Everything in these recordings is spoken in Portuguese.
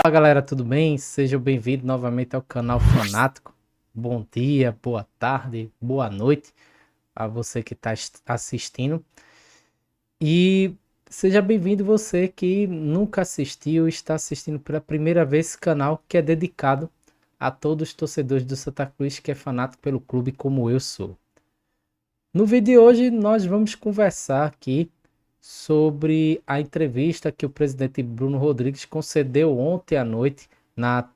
Fala galera, tudo bem? Sejam bem-vindos novamente ao canal Fanático. Bom dia, boa tarde, boa noite a você que está assistindo. E seja bem-vindo você que nunca assistiu, está assistindo pela primeira vez esse canal que é dedicado a todos os torcedores do Santa Cruz que é fanático pelo clube como eu sou. No vídeo de hoje nós vamos conversar aqui sobre a entrevista que o presidente Bruno Rodrigues concedeu ontem à noite na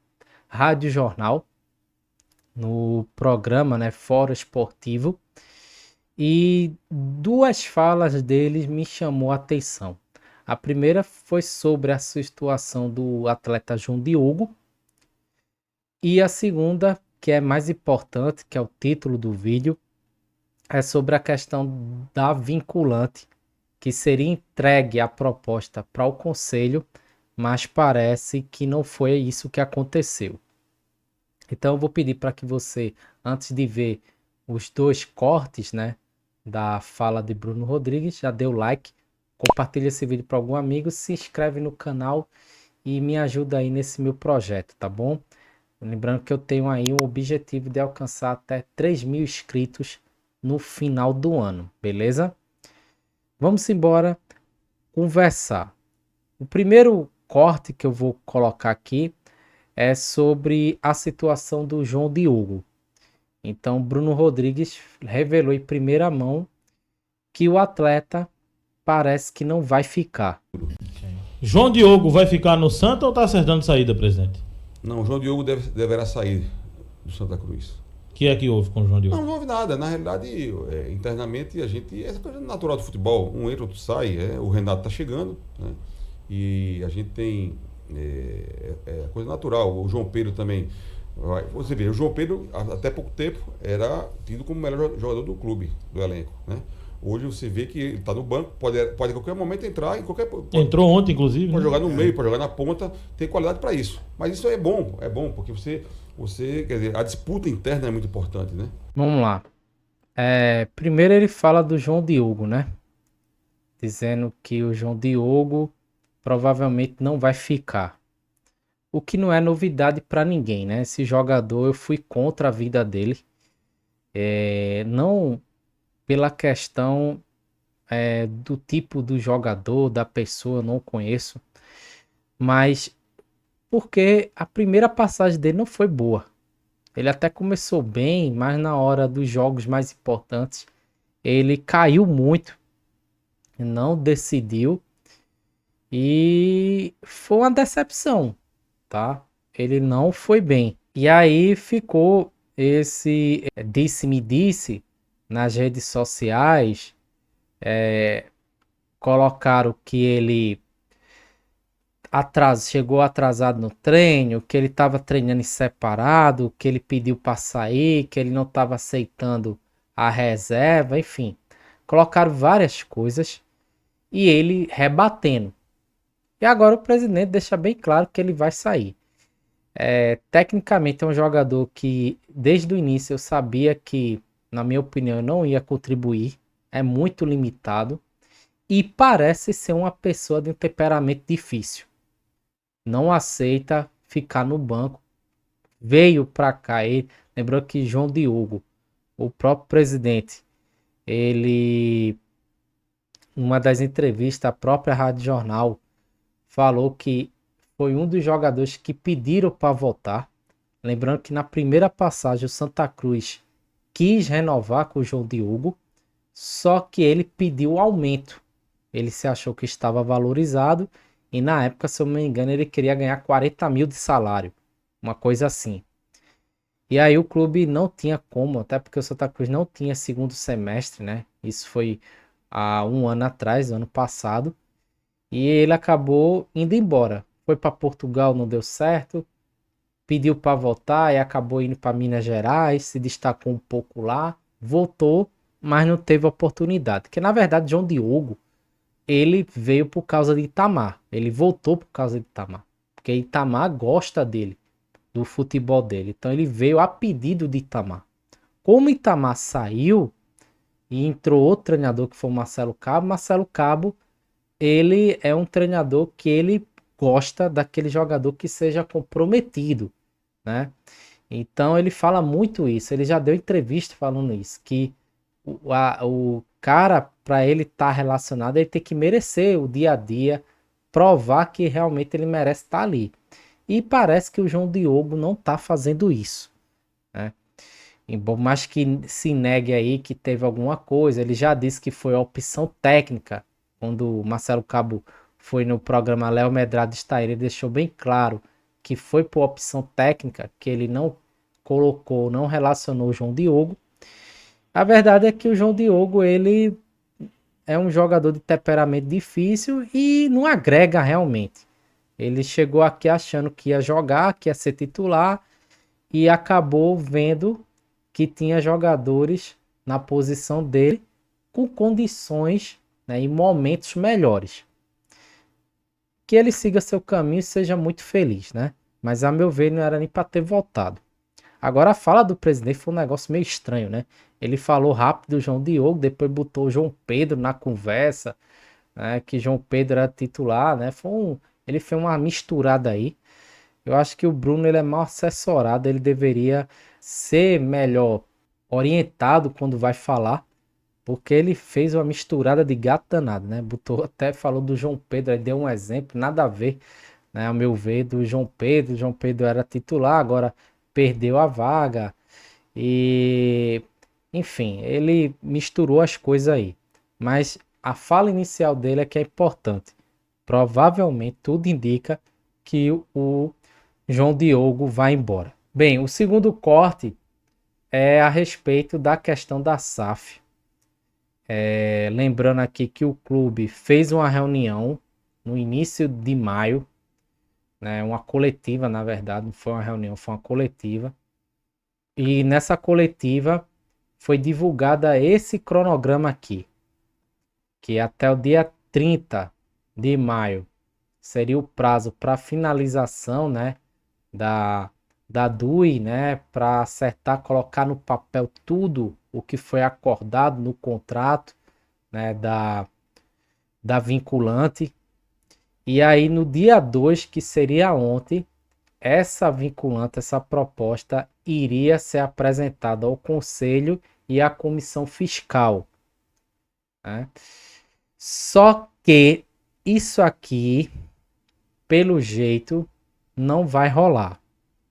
Rádio Jornal, no programa, né, Fórum Esportivo, e duas falas dele me chamou a atenção. A primeira foi sobre a situação do atleta João Diogo, e a segunda, que é mais importante, que é o título do vídeo, é sobre a questão da vinculante, que seria entregue a proposta para o conselho, mas parece que não foi isso que aconteceu. Então eu vou pedir para que você, antes de ver os dois cortes, né, da fala de Bruno Rodrigues, já dê o like, compartilha esse vídeo para algum amigo, se inscreve no canal e me ajuda aí nesse meu projeto, tá bom? Lembrando que eu tenho aí o objetivo de alcançar até 3.000 inscritos no final do ano, beleza? Vamos embora conversar. O primeiro corte que eu vou colocar aqui é sobre a situação do João Diogo. Então, Bruno Rodrigues revelou em primeira mão que o atleta parece que não vai ficar. João Diogo vai ficar no Santa ou está acertando saída, presidente? Não, o João Diogo deverá sair do Santa Cruz. O que é que houve com o João Diogo? Não houve nada. Na realidade, internamente, essa coisa natural do futebol. Um entra, outro sai. O Renato está chegando, né? E a gente tem coisa natural. O João Pedro também. Você vê, o João Pedro, até pouco tempo, era tido como o melhor jogador do clube, do elenco, né? Hoje você vê que ele está no banco, pode a qualquer momento entrar em qualquer. Entrou ontem, inclusive. Pode né? jogar no meio, pode jogar na ponta, tem qualidade para isso. Mas isso é bom, porque você, quer dizer, a disputa interna é muito importante, né? Vamos lá. Primeiro ele fala do João Diogo, né? Dizendo que o João Diogo provavelmente não vai ficar. O que não é novidade para ninguém, né? Esse jogador, eu fui contra a vida dele. Não pela questão do tipo do jogador, da pessoa, eu não conheço. Mas porque a primeira passagem dele não foi boa. Ele até começou bem, mas na hora dos jogos mais importantes, ele caiu muito, não decidiu. E foi uma decepção, tá? Ele não foi bem. E aí ficou esse disse-me-disse nas redes sociais. Colocaram que ele chegou atrasado no treino, que ele estava treinando em separado, que ele pediu para sair, que ele não estava aceitando a reserva, enfim. Colocaram várias coisas e ele rebatendo. E agora o presidente deixa bem claro que ele vai sair. Tecnicamente é um jogador que desde o início eu sabia que, na minha opinião, não ia contribuir. É muito limitado. E parece ser uma pessoa de um temperamento difícil. Não aceita ficar no banco. Veio para cá. Lembrou que João Diogo, o próprio presidente, ele, numa das entrevistas, a própria Rádio Jornal, falou que foi um dos jogadores que pediram para voltar. Lembrando que na primeira passagem o Santa Cruz quis renovar com o João Diogo, só que ele pediu aumento. Ele se achou que estava valorizado e na época, se eu não me engano, ele queria ganhar 40 mil de salário. Uma coisa assim. E aí o clube não tinha como, até porque o Santa Cruz não tinha segundo semestre, né? Isso foi há um ano atrás, ano passado. E ele acabou indo embora. Foi para Portugal, não deu certo. Pediu para voltar e acabou indo para Minas Gerais, se destacou um pouco lá. Voltou, mas não teve oportunidade. Porque na verdade, João Diogo, ele veio por causa de Itamar. Ele voltou por causa de Itamar. Porque Itamar gosta dele, do futebol dele. Então ele veio a pedido de Itamar. Como Itamar saiu e entrou outro treinador que foi o Marcelo Cabo, ele é um treinador que ele gosta daquele jogador que seja comprometido, né? Então ele fala muito isso, ele já deu entrevista falando isso, que o cara, para ele estar relacionado, ele tem que merecer o dia a dia, provar que realmente ele merece estar ali. E parece que o João Diogo não está fazendo isso, né? Por mais que se negue aí que teve alguma coisa, ele já disse que foi a opção técnica. Quando o Marcelo Cabo foi no programa Léo Medrado está aí, ele deixou bem claro que foi por opção técnica, que ele não colocou, não relacionou o João Diogo. A verdade é que o João Diogo, ele é um jogador de temperamento difícil e não agrega realmente. Ele chegou aqui achando que ia jogar, que ia ser titular e acabou vendo que tinha jogadores na posição dele com condições, né, e momentos melhores. Que ele siga seu caminho e seja muito feliz, né? Mas a meu ver não era nem para ter voltado. Agora a fala do presidente foi um negócio meio estranho, né? Ele falou rápido do João Diogo, depois botou o João Pedro na conversa, né? Que João Pedro era titular, né? Ele fez uma misturada aí. Eu acho que o Bruno, ele é mal assessorado, ele deveria ser melhor orientado quando vai falar, porque ele fez uma misturada de gato danado, né? Falou do João Pedro, aí deu um exemplo, nada a ver, né? Ao meu ver, do João Pedro. O João Pedro era titular, agora perdeu a vaga. E, enfim, ele misturou as coisas aí. Mas a fala inicial dele é que é importante. Provavelmente tudo indica que o João Diogo vai embora. Bem, o segundo corte é a respeito da questão da SAF. Lembrando aqui que o clube fez uma reunião no início de maio, né, uma coletiva, na verdade, não foi uma reunião, foi uma coletiva. E nessa coletiva foi divulgada esse cronograma aqui, que até o dia 30 de maio seria o prazo para finalização, né, da DUI, né, para acertar, colocar no papel tudo o que foi acordado no contrato, né, da vinculante. E aí no dia 2, que seria ontem, essa vinculante, essa proposta iria ser apresentada ao Conselho e à Comissão Fiscal, né? Só que isso aqui, pelo jeito, não vai rolar.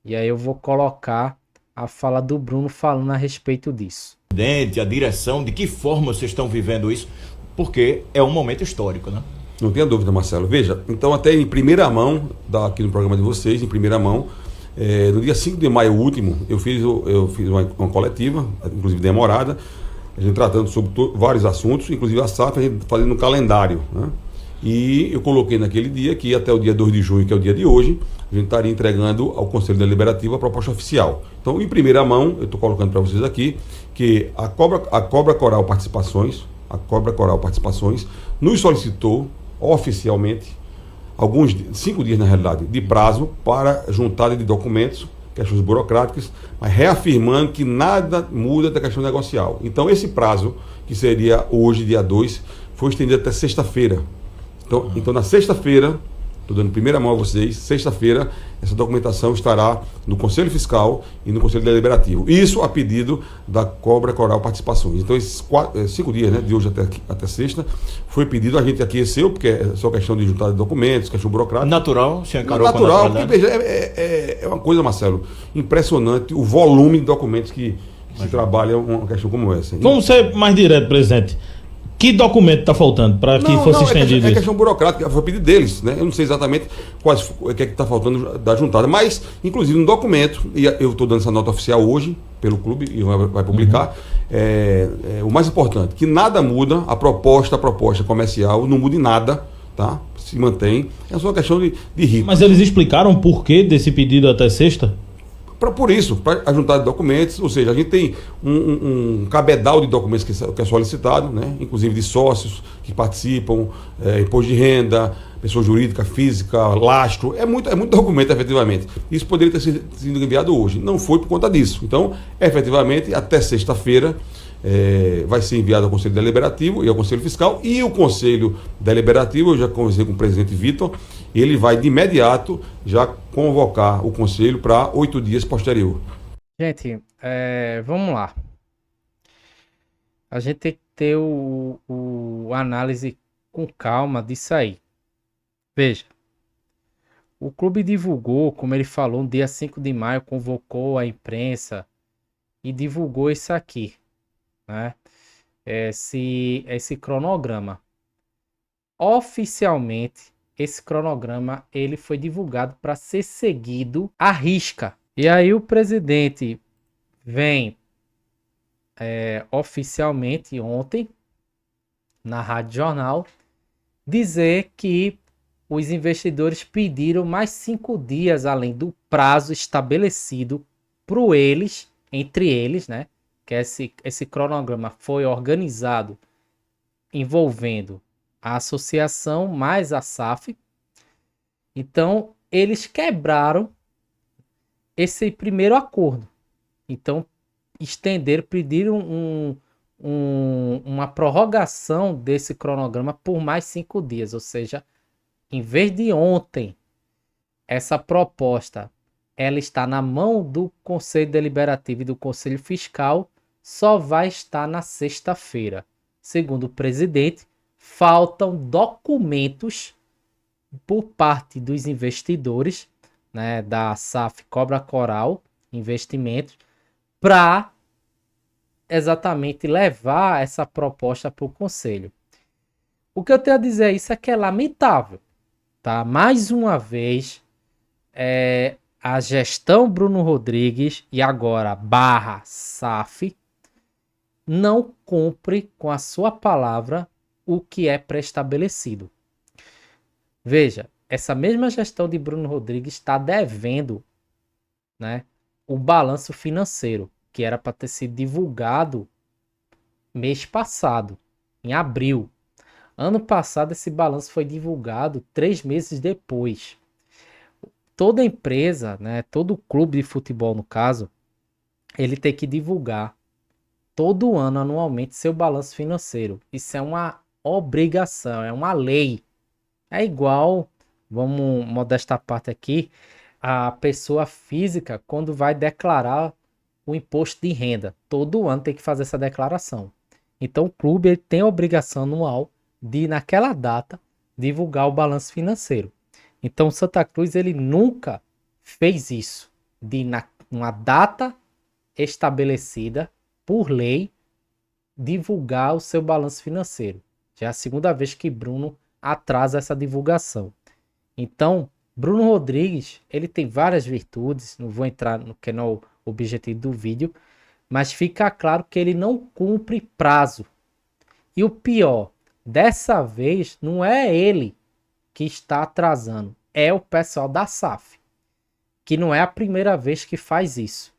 E aí eu vou colocar a fala do Bruno falando a respeito disso. A direção, de que forma vocês estão vivendo isso? Porque é um momento histórico, né? Não tenha dúvida, Marcelo. Veja, então até em primeira mão, aqui no programa de vocês, em primeira mão, no dia 5 de maio último, eu fiz uma coletiva, inclusive demorada, a gente tratando sobre vários assuntos, inclusive a SAF, a gente fazendo um calendário, né? E eu coloquei naquele dia que até o dia 2 de junho, que é o dia de hoje, a gente estaria entregando ao Conselho Deliberativo a proposta oficial. Então, em primeira mão, eu estou colocando para vocês aqui que a Cobra Coral Participações nos solicitou oficialmente 5 dias na realidade, de prazo para juntada de documentos, questões burocráticas, mas reafirmando que nada muda da questão negocial. Então, esse prazo, que seria hoje, dia 2, foi estendido até sexta-feira. Então, na sexta-feira, estou dando primeira mão a vocês, sexta-feira, essa documentação estará no Conselho Fiscal e no Conselho Deliberativo. Isso a pedido da Cobra Coral Participações. Então, esses 5 dias, né, de hoje até sexta, foi pedido, a gente aqueceu, porque é só questão de juntar de documentos, questão burocrática. Natural, se encarou natural, porque veja, é uma coisa, Marcelo, impressionante o volume de documentos que se trabalha uma questão como essa. Vamos ser mais direto, presidente. Que documento está faltando para que fosse estendido isso? É questão burocrática, foi pedido deles, né? Eu não sei exatamente o que é que está faltando da juntada, mas, inclusive, no documento, e eu estou dando essa nota oficial hoje, pelo clube, e vai publicar, o mais importante, que nada muda, a proposta comercial não muda em nada, tá? Se mantém, é só uma questão de ritmo. Mas eles explicaram o porquê desse pedido até sexta? Por isso, para a juntada de documentos, ou seja, a gente tem um cabedal de documentos que é solicitado, né? Inclusive de sócios que participam, imposto de renda, pessoa jurídica, física, lastro, é muito documento, efetivamente. Isso poderia ter sido enviado hoje, não foi por conta disso. Então, efetivamente, até sexta-feira vai ser enviado ao Conselho Deliberativo e ao Conselho Fiscal, e o Conselho Deliberativo, eu já conversei com o presidente Vitor, ele vai de imediato já convocar o conselho para 8 dias posterior. Gente, vamos lá. A gente tem que ter o análise com calma disso aí. Veja, o clube divulgou, como ele falou, no dia 5 de maio, convocou a imprensa e divulgou isso aqui, né? Esse cronograma. Oficialmente, esse cronograma ele foi divulgado para ser seguido à risca. E aí o presidente vem oficialmente ontem na Rádio Jornal dizer que os investidores pediram mais 5 dias além do prazo estabelecido entre eles, né? Que esse cronograma foi organizado envolvendo a associação mais a SAF. Então, eles quebraram esse primeiro acordo. Então, pediram uma prorrogação desse cronograma por mais 5 dias. Ou seja, em vez de ontem, essa proposta ela está na mão do Conselho Deliberativo e do Conselho Fiscal, só vai estar na sexta-feira. Segundo o presidente, faltam documentos por parte dos investidores, né, da SAF Cobra Coral Investimentos, para exatamente levar essa proposta para o Conselho. O que eu tenho a dizer isso é que é lamentável, tá? Mais uma vez, a gestão Bruno Rodrigues e agora / SAF não cumpre com a sua palavra o que é pré-estabelecido. Veja, essa mesma gestão de Bruno Rodrigues está devendo, né, o balanço financeiro, que era para ter sido divulgado mês passado, em abril. Ano passado esse balanço foi divulgado 3 meses depois. Toda empresa, né, todo clube de futebol no caso, ele tem que divulgar todo ano, anualmente, seu balanço financeiro. Isso é uma obrigação, é uma lei. É igual, vamos modestar a parte aqui, a pessoa física quando vai declarar o imposto de renda. Todo ano tem que fazer essa declaração. Então o clube ele tem a obrigação anual de, naquela data, divulgar o balanço financeiro. Então o Santa Cruz ele nunca fez isso, de uma data estabelecida por lei divulgar o seu balanço financeiro. Já é a segunda vez que Bruno atrasa essa divulgação. Então, Bruno Rodrigues, ele tem várias virtudes, não vou entrar no que não é o objetivo do vídeo, mas fica claro que ele não cumpre prazo. E o pior, dessa vez não é ele que está atrasando, é o pessoal da SAF, que não é a primeira vez que faz isso.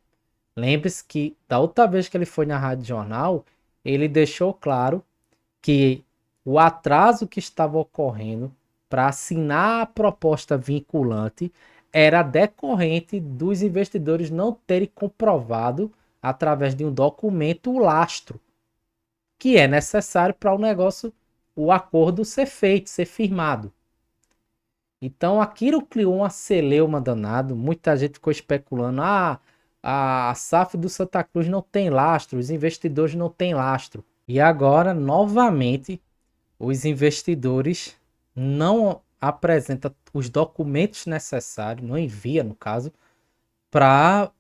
Lembre-se que da outra vez que ele foi na Rádio Jornal, ele deixou claro que o atraso que estava ocorrendo para assinar a proposta vinculante era decorrente dos investidores não terem comprovado através de um documento o lastro que é necessário para o acordo ser feito, ser firmado. Então aquilo criou uma celeuma danado, muita gente ficou especulando, a SAF do Santa Cruz não tem lastro, os investidores não têm lastro. E agora, novamente, os investidores não apresentam os documentos necessários, não envia, no caso, para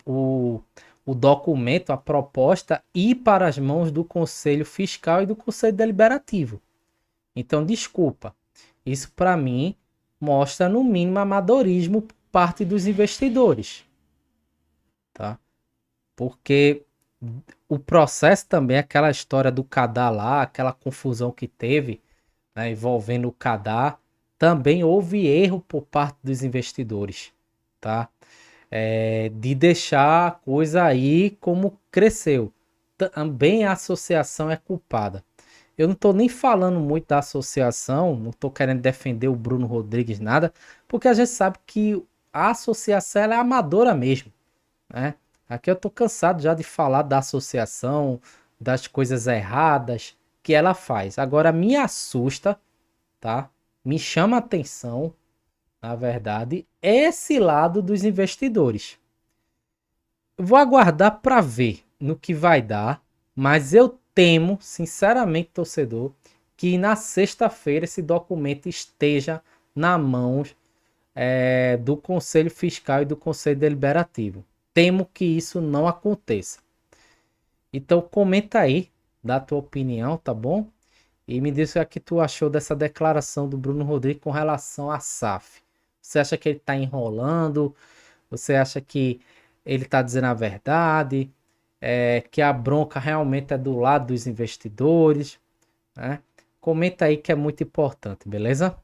o documento, a proposta, ir para as mãos do Conselho Fiscal e do Conselho Deliberativo. Então, desculpa, isso para mim mostra, no mínimo, amadorismo por parte dos investidores. Tá? Porque o processo também, aquela história do Cadar lá, aquela confusão que teve, né, envolvendo o Cadar, também houve erro por parte dos investidores, tá? De deixar a coisa aí como cresceu. Também a associação é culpada. Eu não estou nem falando muito da associação, não estou querendo defender o Bruno Rodrigues, nada, porque a gente sabe que a associação ela é amadora mesmo, né? Aqui eu tô cansado já de falar da associação, das coisas erradas que ela faz. Agora me assusta, tá? me chama a atenção, na verdade, esse lado dos investidores. Vou aguardar para ver no que vai dar, mas eu temo, sinceramente, torcedor, que na sexta-feira esse documento esteja na mão do Conselho Fiscal e do Conselho Deliberativo. Temo que isso não aconteça. Então comenta aí, dá a tua opinião, tá bom? E me diz o que tu achou dessa declaração do Bruno Rodrigues com relação à SAF. Você acha que ele está enrolando? Você acha que ele está dizendo a verdade? Que a bronca realmente é do lado dos investidores? Né? Comenta aí que é muito importante, beleza?